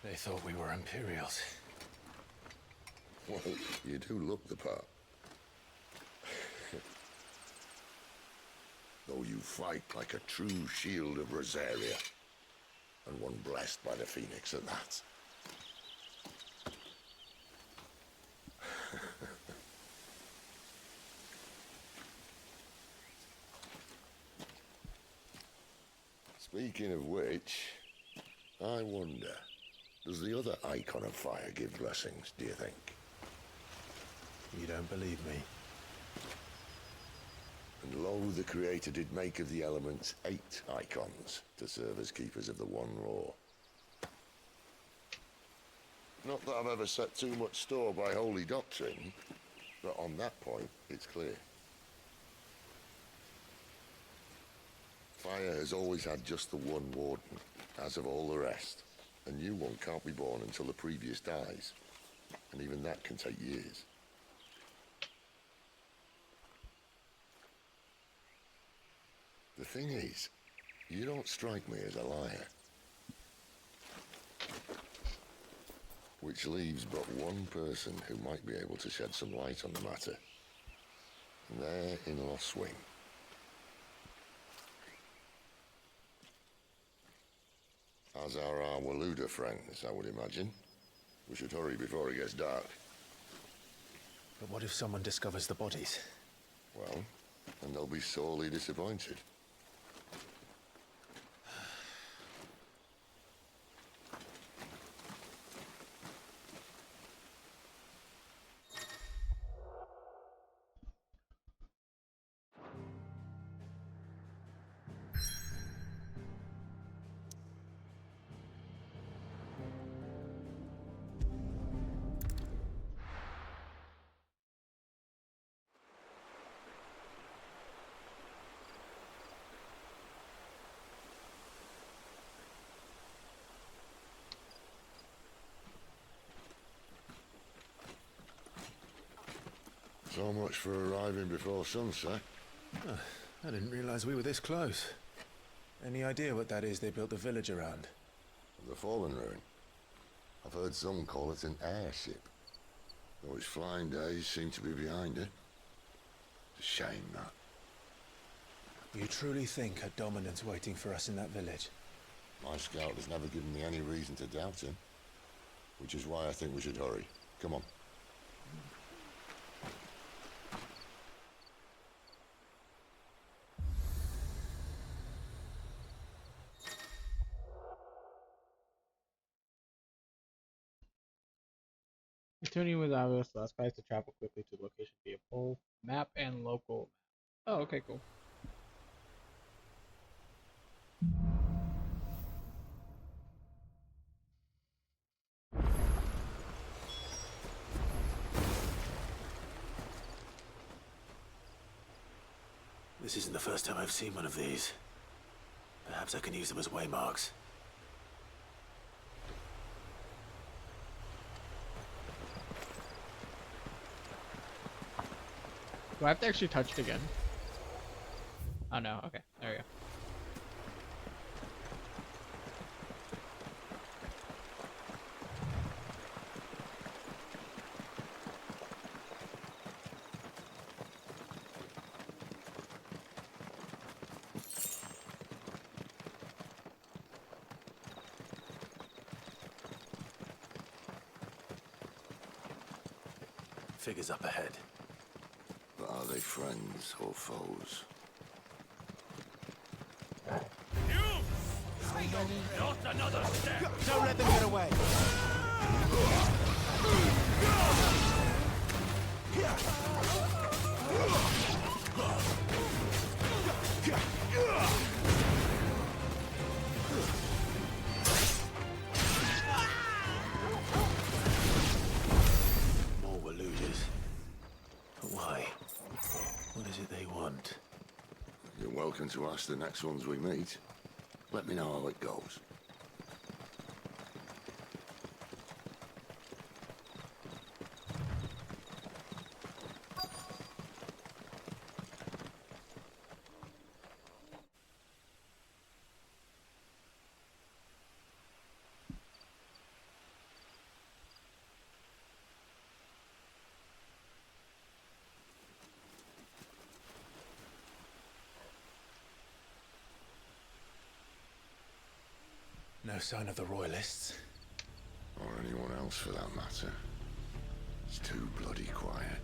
They thought we were Imperials. Well, you do look the part. Though you fight like a true shield of Rosaria. And one blessed by the Phoenix at that. Speaking of which, I wonder, does the other Icon of Fire give blessings, do you think? You don't believe me? And lo, the Creator did make of the elements 8 Icons to serve as keepers of the One Law. Not that I've ever set too much store by holy doctrine, but on that point, it's clear. Fire has always had just the one warden, as of all the rest. A new one can't be born until the previous dies, and even that can take years. The thing is, you don't strike me as a liar. Which leaves but one person who might be able to shed some light on the matter. And they're in Lost Swing. As are our Waluda friends, I would imagine. We should hurry before it gets dark. But what if someone discovers the bodies? Well, and they'll be sorely disappointed. So much for arriving before sunset. Oh, I didn't realize we were this close. Any idea what that is they built the village around? The Fallen Ruin. I've heard some call it an airship. Though its flying days seem to be behind it. It's a shame, that. You truly think a dominant's waiting for us in that village? My scout has never given me any reason to doubt him. Which is why I think we should hurry. Come on. Continuing with obvious last guys to travel quickly to the location via pole, map, and local map. Oh, okay, cool. This isn't the first time I've seen one of these. Perhaps I can use them as waymarks. Do I have to actually touch it again? Oh no, okay, there we go. Figures up ahead. But are they friends or foes? Not another step! Don't let them get away! More Waludas. But why? What is it they want? You're welcome to ask the next ones we meet. Let me know how it goes. No sign of the Royalists. Or anyone else for that matter. It's too bloody quiet.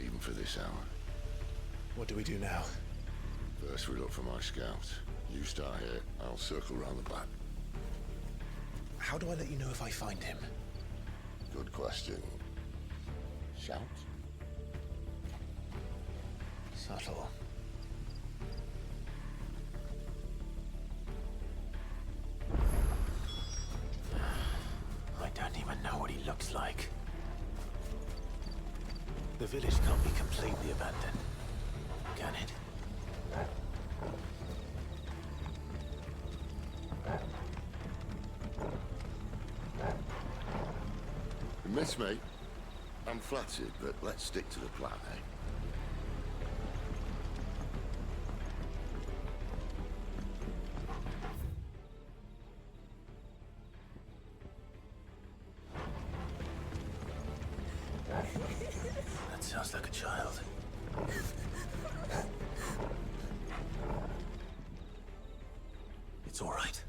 Even for this hour. What do we do now? First we look for my scout. You start here, I'll circle round the back. How do I let you know if I find him? Good question. Shout? Subtle. I don't even know what he looks like. The village can't be completely abandoned, can it? You miss me? I'm flattered, but let's stick to the plan, eh? That sounds like a child. It's all right.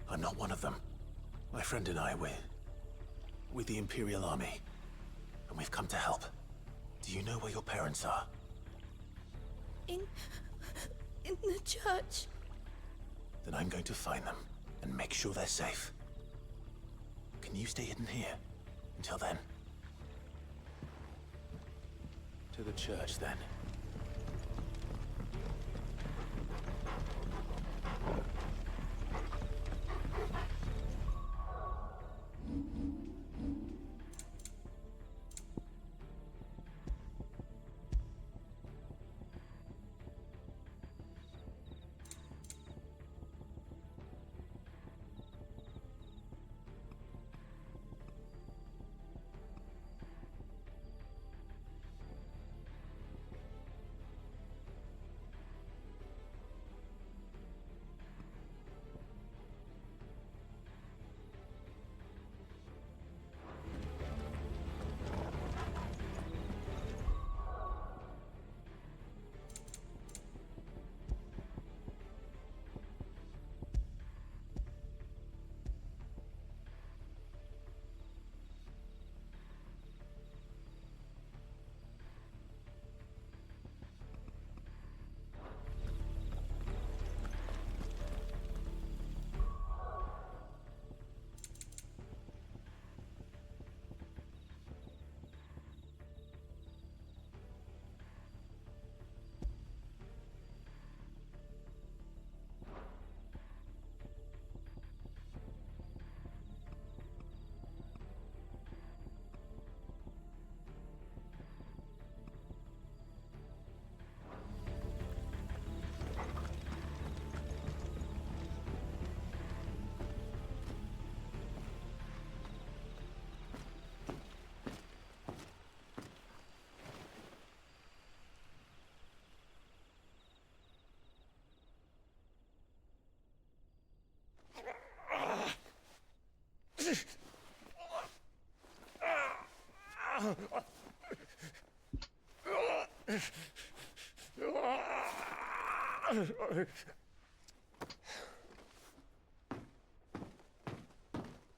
I'm not one of them. My friend and I, we're with the Imperial Army, and we've come to help. Do you know where your parents are? In the church. Then I'm going to find them and make sure they're safe. Can you stay hidden here until then? To the church, then.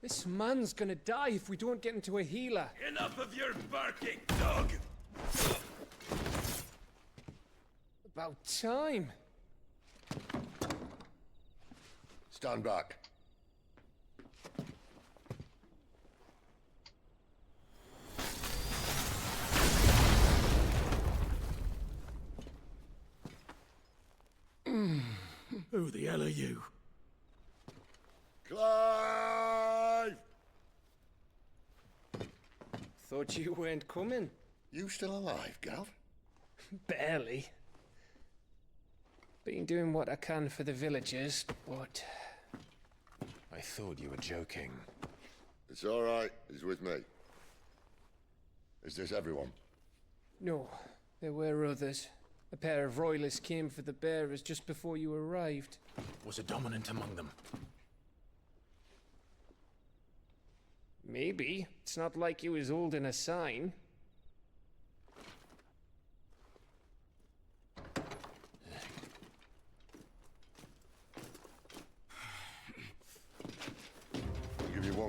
This man's gonna die if we don't get into a healer. Enough of your barking, dog! About time. Stand back. Who the hell are you? Clive! Thought you weren't coming. You still alive, Gav? Barely. Been doing what I can for the villagers, but... I thought you were joking. It's all right. He's with me. Is this everyone? No, there were others. A pair of royalists came for the bearers just before you arrived. Was a dominant among them? Maybe. It's not like he was holding a sign.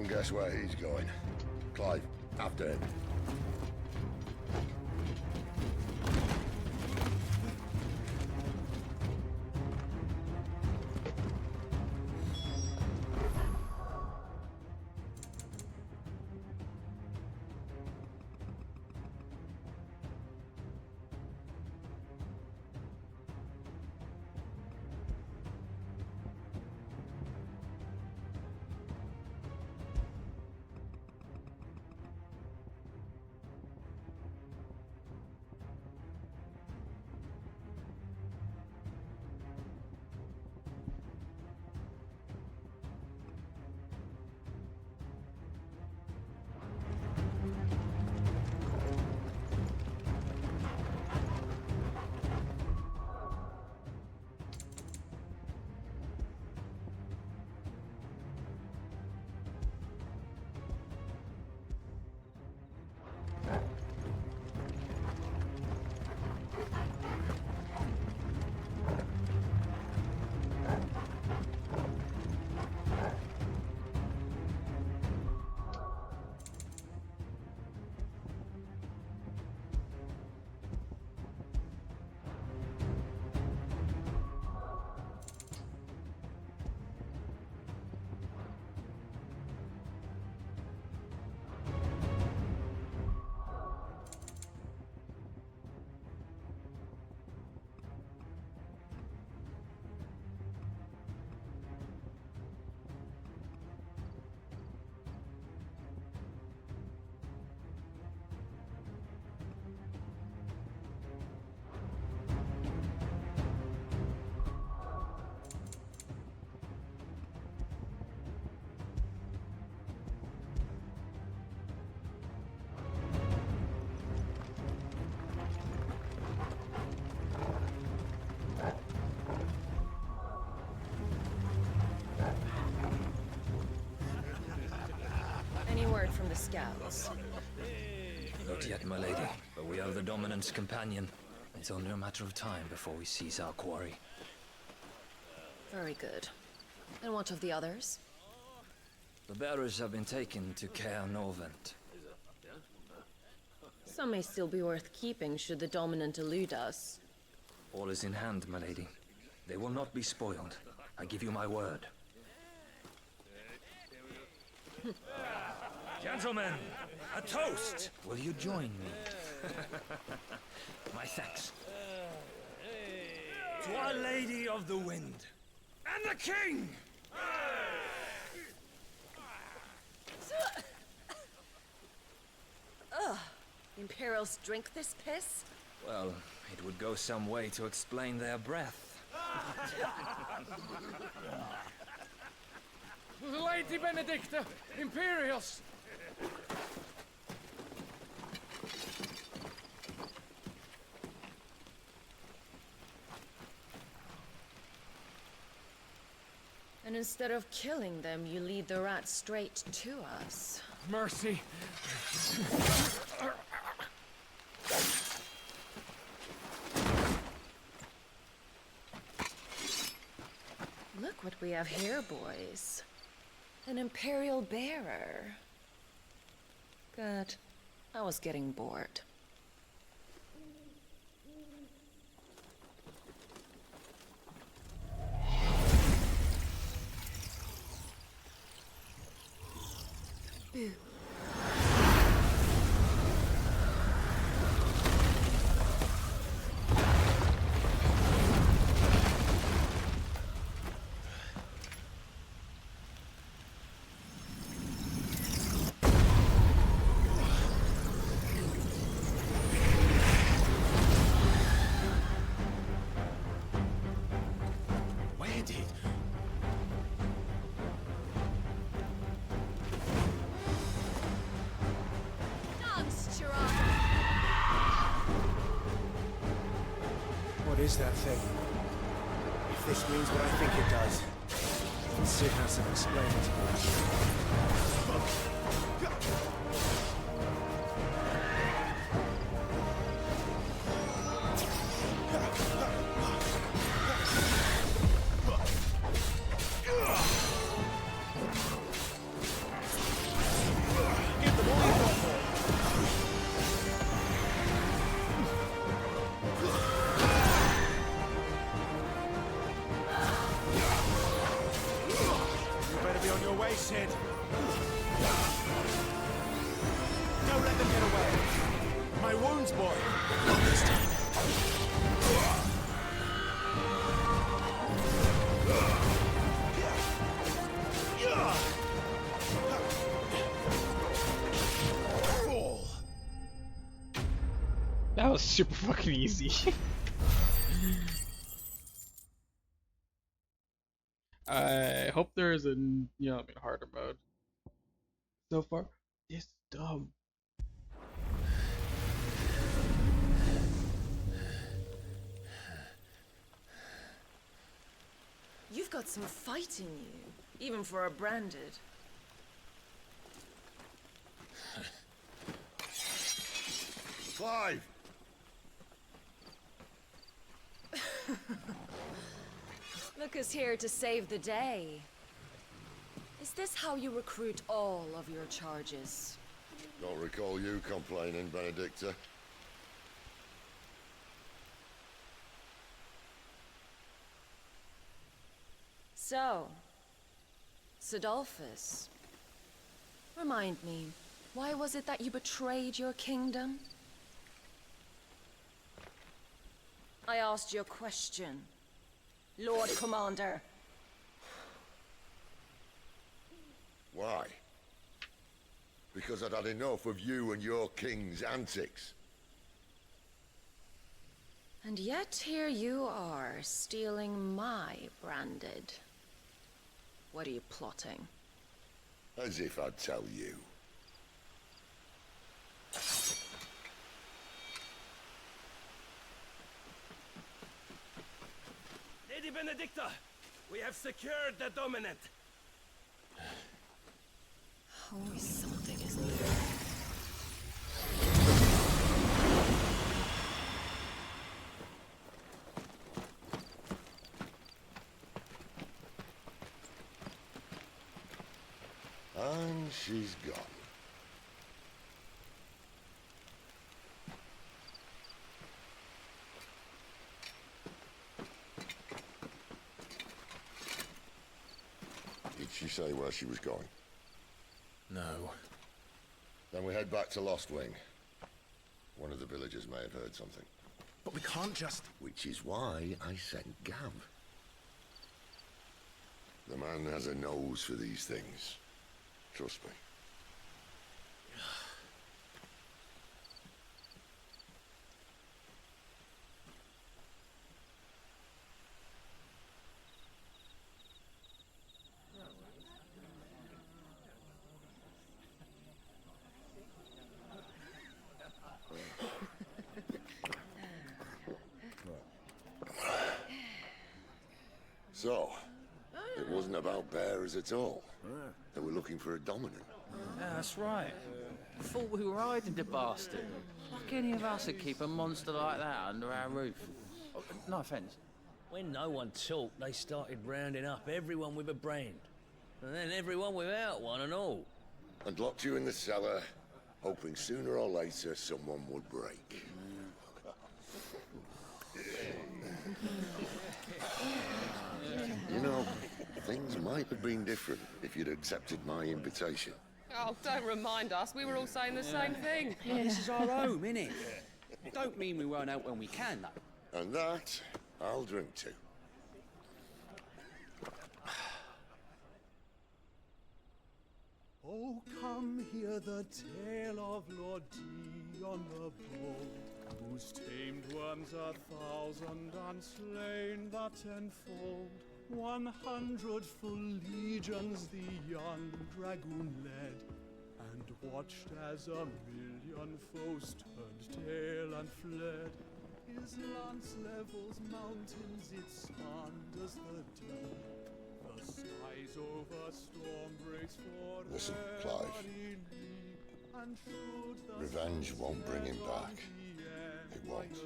Don't guess where he's going. Clive, after him. Any word from the scouts? Not yet, my lady, but we are the Dominant's companion. It's only a matter of time before we seize our quarry. Very good. And what of the others? The bearers have been taken to Caer Norvent. Some may still be worth keeping should the Dominant elude us. All is in hand, my lady. They will not be spoiled. I give you my word. Gentlemen, a toast! Will you join me? My thanks. To Our Lady of the Wind. And the King! Ugh. Imperials drink this piss? Well, it would go some way to explain their breath. Lady Benedicta! Imperials! And instead of killing them, you lead the rats straight to us. Mercy! Look what we have here, boys. An Imperial bearer. Good. I was getting bored. Boo. Where did? What is that thing? If this means what I think it does, then Sid has to explain it to us. way, Sid. Don't let them get away. My wounds, boy. Not this time. Fall. That was super fucking easy. I hope there is a harder mode. So far, it's dumb. You've got some fight in you, even for a branded. Clive! Lucas here to save the day. Is this how you recruit all of your charges? Don't recall you complaining, Benedicta. So, Sidolphus, remind me, why was it that you betrayed your kingdom? I asked you a question, Lord Commander. Why? Because I'd had enough of you and your king's antics. And yet here you are, stealing my branded. What are you plotting? As if I'd tell you. Lady Benedicta, we have secured the dominant. Always something, isn't there? And she's gone. Did she say where she was going? No. Then we head back to Lost Wing. One of the villagers may have heard something. But we can't just... Which is why I sent Gav. The man has a nose for these things. Trust me. So, it wasn't about bearers at all. They were looking for a dominant. Yeah, that's right. Thought we were hiding the bastard. Like any of us would keep a monster like that under our roof. Oh, no offence. When no one talked, they started rounding up everyone with a brand. And then everyone without one and all. And locked you in the cellar, hoping sooner or later someone would break. You know, things might have been different if you'd accepted my invitation. Oh, don't remind us. We were all saying the same thing. Yeah, this is our home, innit? Don't mean we won't out when we can, though. And that, I'll drink to. Oh, come hear the tale of Lord Dion the Bold, whose tamed worms 1,000 and slain the tenfold. 100 full legions the young dragoon led, and watched as 1,000,000 foes turned tail and fled. His lance levels mountains, it slanders the dead. The skies over storm breaks for Listen, Clive. Revenge won't bring him back. It won't.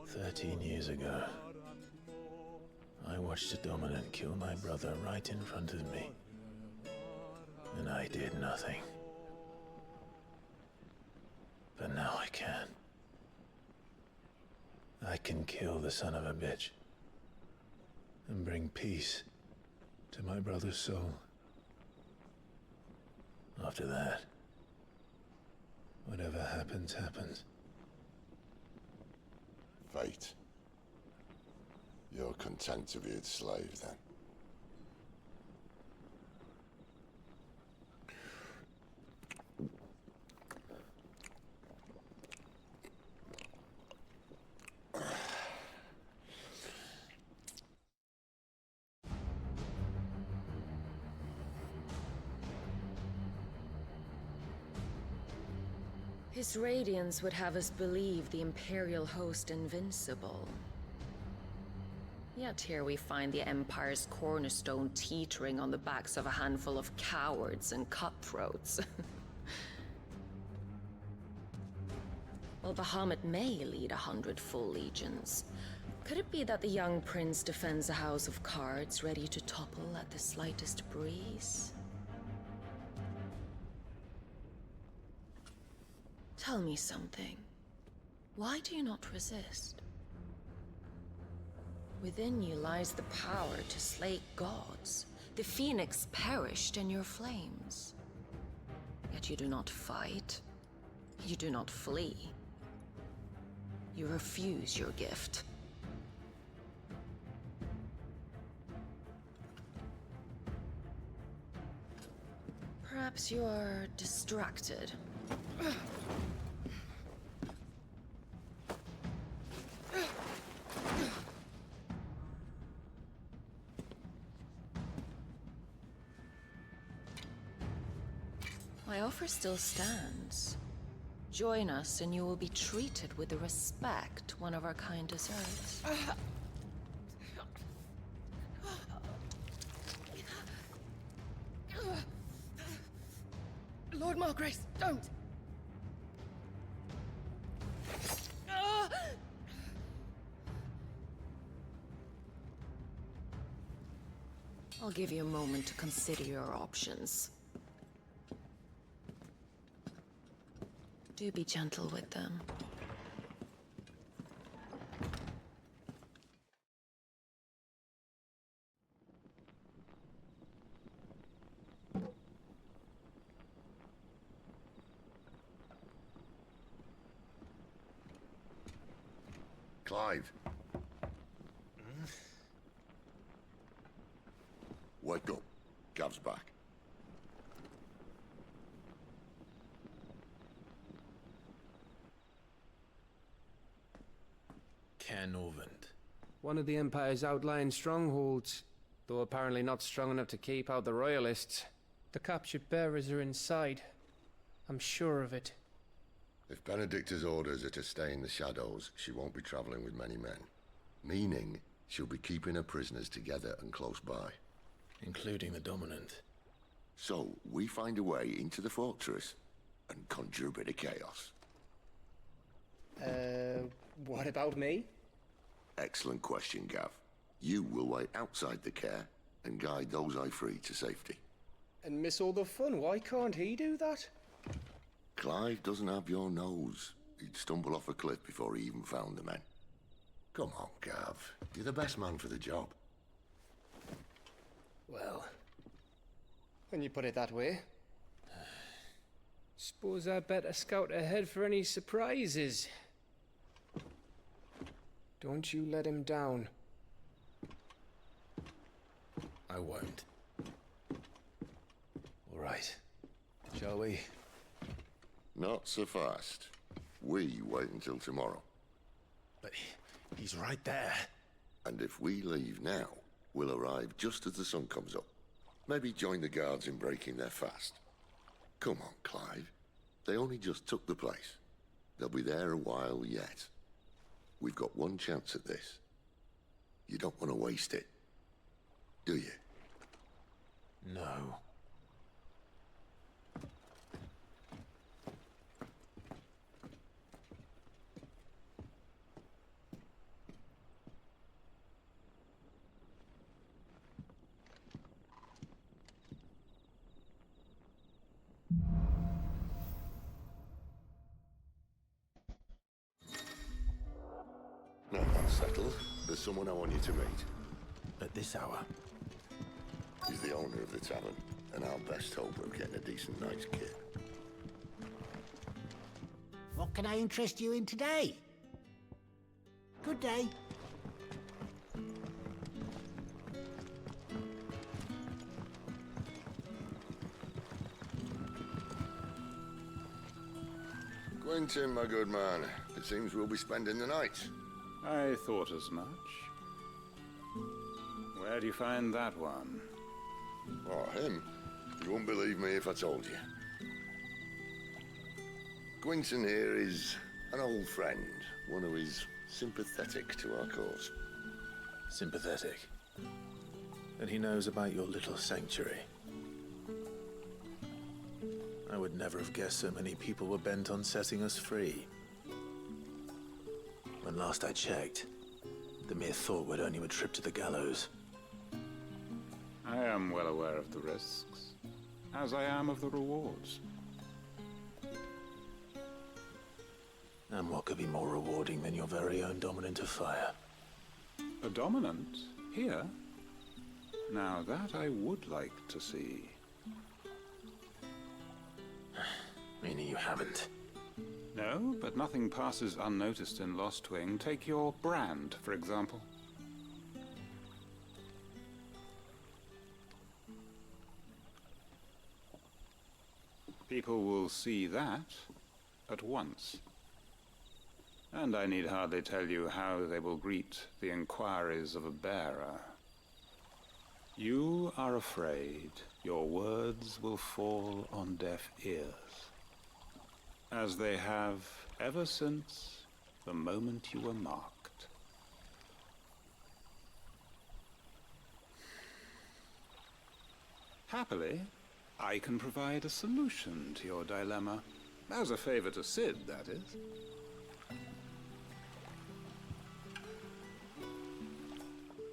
13 years ago, I watched a dominant kill my brother right in front of me. And I did nothing. But now I can. I can kill the son of a bitch and bring peace to my brother's soul. After that, whatever happens, happens. Fate. You're content to be its slave, then? His radiance would have us believe the Imperial host invincible. Yet here we find the Empire's cornerstone teetering on the backs of a handful of cowards and cutthroats. While Bahamut may lead 100 full legions, could it be that the young prince defends a house of cards ready to topple at the slightest breeze? Tell me something. Why do you not resist? Within you lies the power to slay gods. The phoenix perished in your flames. Yet you do not fight. You do not flee. You refuse your gift. Perhaps you are distracted. My offer still stands. Join us and you will be treated with the respect one of our kind deserves. Lord Margrace, don't! I'll give you a moment to consider your options. Do be gentle with them. Clive. Wake up. Gav's back. Canovant. One of the Empire's outlying strongholds, though apparently not strong enough to keep out the Royalists. The captured bearers are inside. I'm sure of it. If Benedicta's orders are to stay in the shadows, she won't be traveling with many men. Meaning, she'll be keeping her prisoners together and close by. Including the Dominant. So, we find a way into the fortress and conjure a bit of chaos. What about me? Excellent question, Gav. You will wait outside the care and guide those I free to safety. And miss all the fun. Why can't he do that? Clive doesn't have your nose. He'd stumble off a cliff before he even found the men. Come on, Gav. You're the best man for the job. Well, when you put it that way. Suppose I better scout ahead for any surprises. Don't you let him down. I won't. All right. Shall we? Not so fast. We wait until tomorrow. But he's right there. And if we leave now, we'll arrive just as the sun comes up. Maybe join the guards in breaking their fast. Come on, Clive. They only just took the place. They'll be there a while yet. We've got one chance at this. You don't want to waste it, do you? No. Now that's settled. There's someone I want you to meet. At this hour? He's the owner of the tavern, and our best hope of getting a decent night's kit. What can I interest you in today? Good day. Quentin, my good man, it seems we'll be spending the night. I thought as much. Where do you find that one? Oh, him? You wouldn't believe me if I told you. Quentin here is an old friend, one who is sympathetic to our cause. Sympathetic. And he knows about your little sanctuary. I would never have guessed so many people were bent on setting us free. When last I checked, the mere thought would earn you a trip to the gallows. I am well aware of the risks, as I am of the rewards. And what could be more rewarding than your very own dominant of fire? A dominant? Here? Now that I would like to see. Meaning you haven't? No, but nothing passes unnoticed in Lost Wing. Take your brand, for example. People will see that at once. And I need hardly tell you how they will greet the inquiries of a bearer. You are afraid your words will fall on deaf ears, as they have ever since the moment you were marked. Happily, I can provide a solution to your dilemma. As a favor to Sid, that is.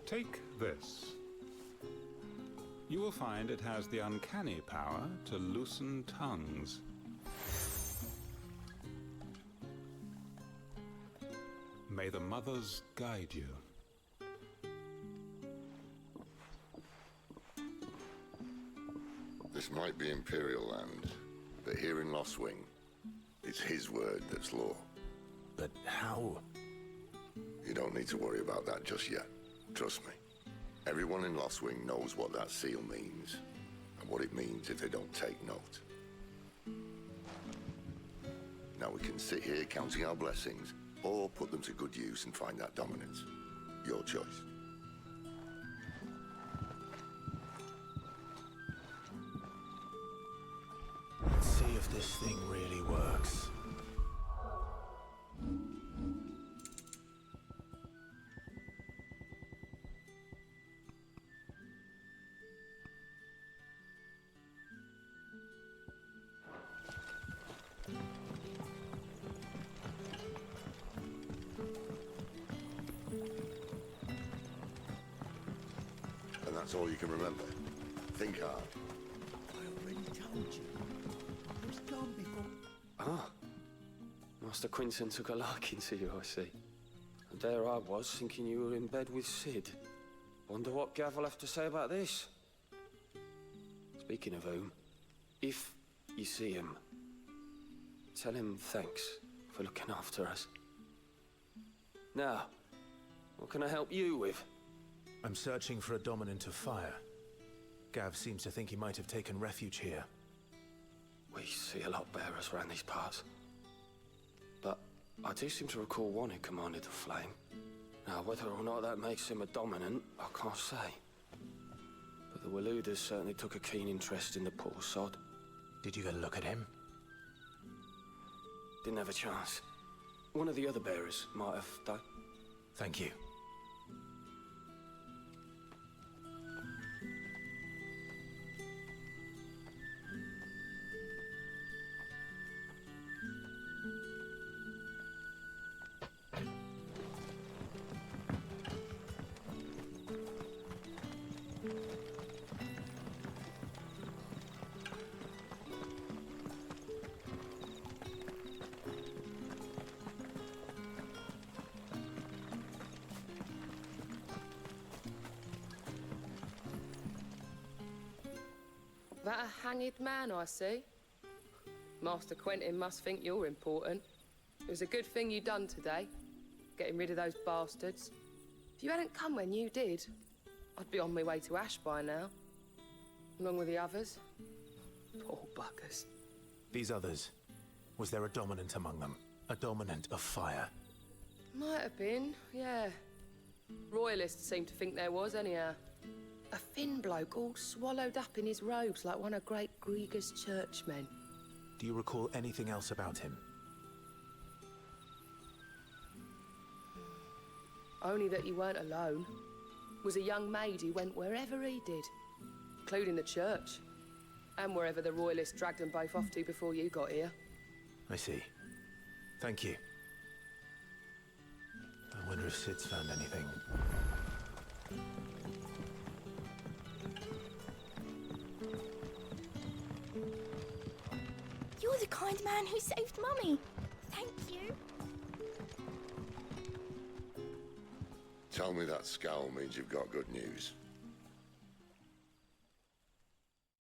Take this. You will find it has the uncanny power to loosen tongues. May the mothers guide you. This might be Imperial land, but here in Lost Wing, it's his word that's law. But how? You don't need to worry about that just yet. Trust me. Everyone in Lost Wing knows what that seal means, and what it means if they don't take note. Now we can sit here counting our blessings, or put them to good use and find that dominance. Your choice. Let's see if this thing really works. And that's all you can remember. Think hard. I already told you. It was gone before. Ah. Master Quinton took a liking to you, I see. And there I was, thinking you were in bed with Sid. Wonder what Gav will have to say about this. Speaking of whom, if you see him, tell him thanks for looking after us. Now, what can I help you with? I'm searching for a dominant of fire. Gav seems to think he might have taken refuge here. We see a lot bearers around these parts. But I do seem to recall one who commanded the flame. Now, whether or not that makes him a dominant, I can't say. But the Waluders certainly took a keen interest in the poor sod. Did you get a look at him? Didn't have a chance. One of the other bearers might have done. Thank you. That a hanged man, I see. Master Quentin must think you're important. It was a good thing you done today, getting rid of those bastards. If you hadn't come when you did, I'd be on my way to Ash by now, along with the others. Poor buggers. These others, was there a dominant among them? A dominant of fire? Might have been, yeah. Royalists seem to think there was, anyhow. A thin bloke all swallowed up in his robes like one of Great Grieger's churchmen. Do you recall anything else about him? Only that he weren't alone. Was a young maid who went wherever he did, including the church, and wherever the Royalists dragged them both off to before you got here. I see. Thank you. I wonder if Sid's found anything. You're the kind man who saved Mummy. Thank you. Tell me that scowl means you've got good news.